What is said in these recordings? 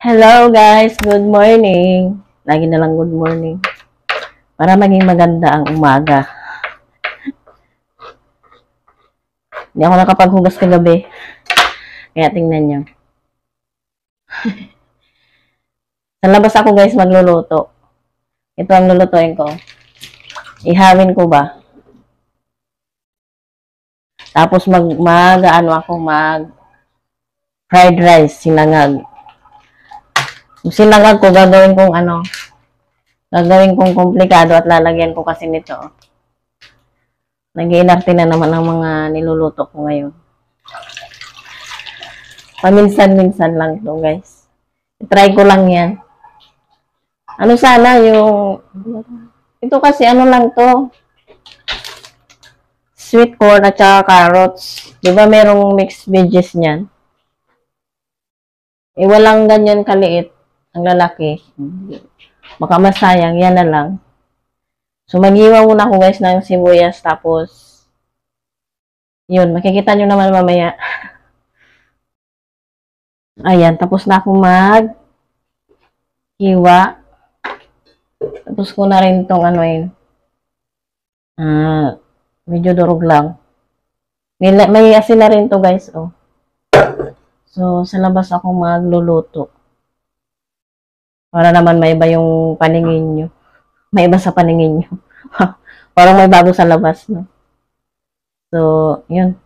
Hello guys, good morning. Lagi na lang good morning. Para maging maganda ang umaga. Hindi ako nakapaghugas kagabi. Kaya tingnan nyo. Sa labas ako guys magluluto. Ito ang lulutuin ko. Ihawin ko ba? Tapos mag fried rice, sinangag. Yung sinangag ko, gagawin kong komplikado at lalagyan ko kasi nito. Nag-iinarte na naman ang mga niluluto ko ngayon. Paminsan-minsan lang to guys. I-try ko lang yan. Ano sana yung... Ito kasi ano lang to. Sweet corn at saka carrots. Diba merong mixed veggies niyan? Walang ganyan kaliit. Ang lalaki. Baka masayang. Yan na lang. So, mag-iwan muna ako guys ng sibuyas. Tapos, yun. Makikita nyo naman mamaya. Ayan. Tapos na ako mag-hiwa. Tapos ko na rin itong medyo durog lang. May asin na rin to guys. Oh. So, sa labas ako magluluto. Para naman may iba yung paningin nyo. May iba sa paningin nyo. Parang may bago sa labas, no? So, yun.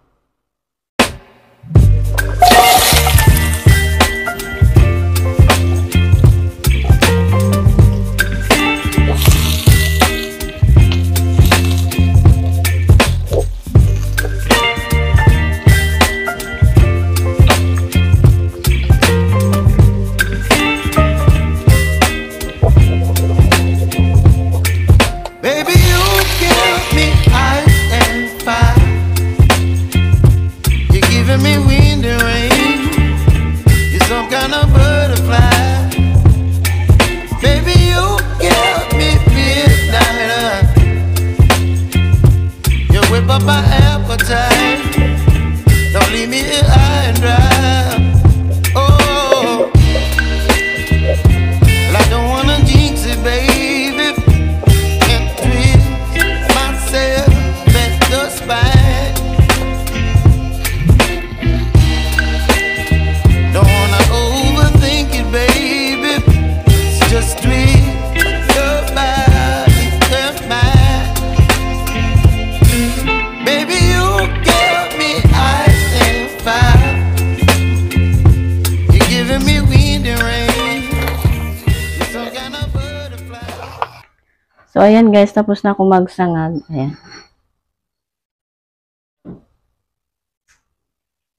So, ayan guys, tapos na ako magsangag. Ayan.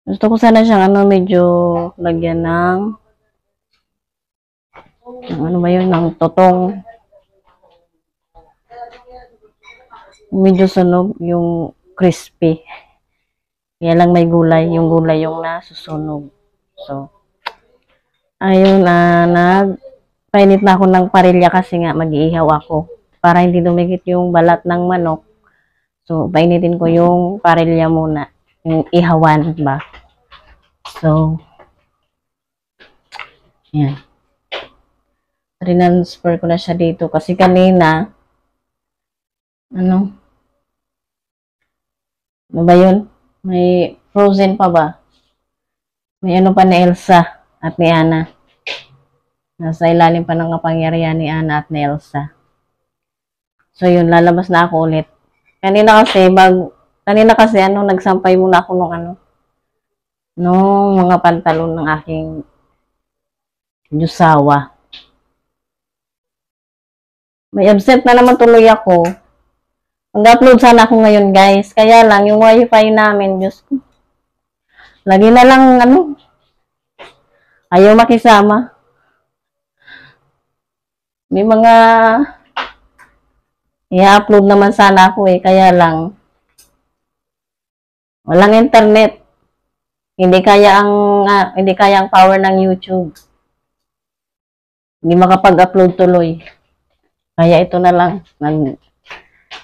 Gusto ko sana siyang medyo lagyan ng ng totong. Medyo sunog, yung crispy. Kaya lang may gulay, yung gulay yung nasusunog. So, ayun, nagpainit na ako ng parilya kasi nga mag-iihaw ako. Para hindi dumikit yung balat ng manok. So, painitin ko yung parilya muna. Yung ihawan ba. So, yan. Transfer ko na siya dito. Kasi kanina, ano ba yun? May frozen pa ba? May pa ni Elsa at ni Anna. Nasa ilalim pa ng kapangyarihan ni Anna at ni Elsa. So, yun, lalabas na ako ulit. Kanina kasi, nagsampay muna ako nung mga pantalon ng aking Diyosawa. May absent na naman tuloy ako. Mag-upload sana ako ngayon, guys. Kaya lang, yung wifi namin, Diyos ko. Lagi na lang, ayaw makisama. May mga i-upload naman sana ako kaya lang walang internet. Hindi kaya ang power ng YouTube. Hindi makapag-upload tuloy. Kaya ito na lang,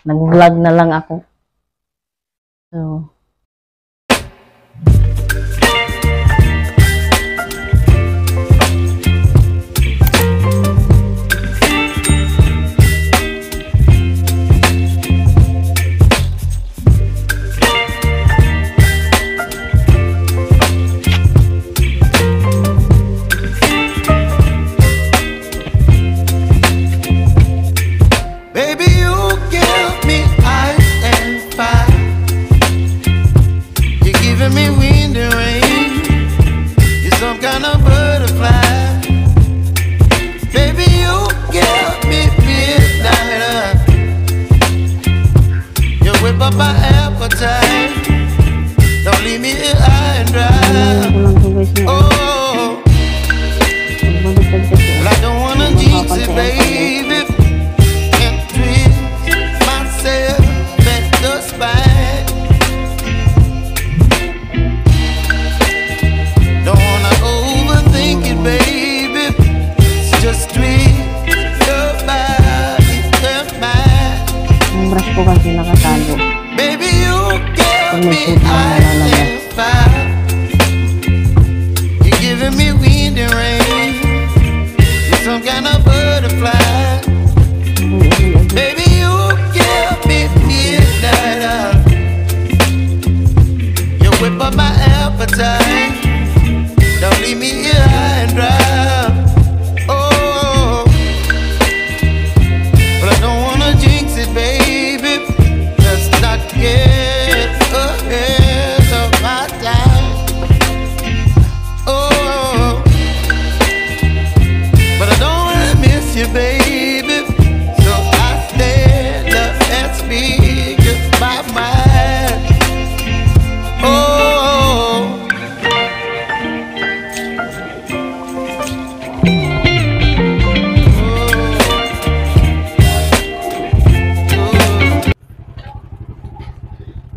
nag-vlog na lang ako. So, kasi nakatago. Baby, you Pag give may me food na ice nalalabas. and fire. You're giving me wind and rain. You're some kind of butterfly. Baby, you give me midnight. You whip up my appetite. Don't leave me here high and dry. Oh, but I don't wanna jinx it, baby. Let's not get ahead of my time. Oh, but I don't wanna miss you, baby. So I stand up and speak my mind. Oh.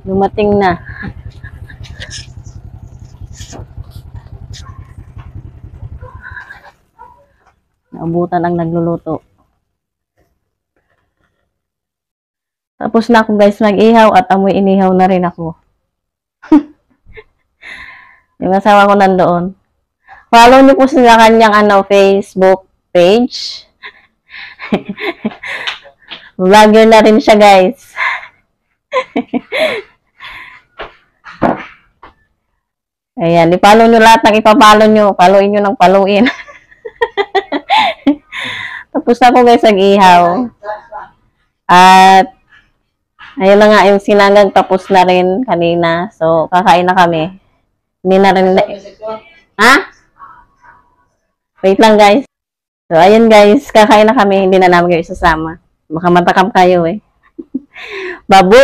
Dumating na. Naabutan ang nagluluto. Tapos na ako guys mag-ihaw at amoy inihaw na rin ako. Yung asawa ko nandoon. Follow niyo po sa kanyang Facebook page. Vlogger na rin siya guys. Ayan, i-follow nyo lahat ng ipapalo nyo. Followin nyo ng followin. Tapos na po guys, nag-ihaw. At, ayun na nga, yung sinangag tapos na rin kanina. So, kakain na kami. Hindi na rin... Ha? Wait lang guys. So, ayun guys, kakain na kami. Hindi na namin kayo isasama. Baka matakam kayo eh. Babu!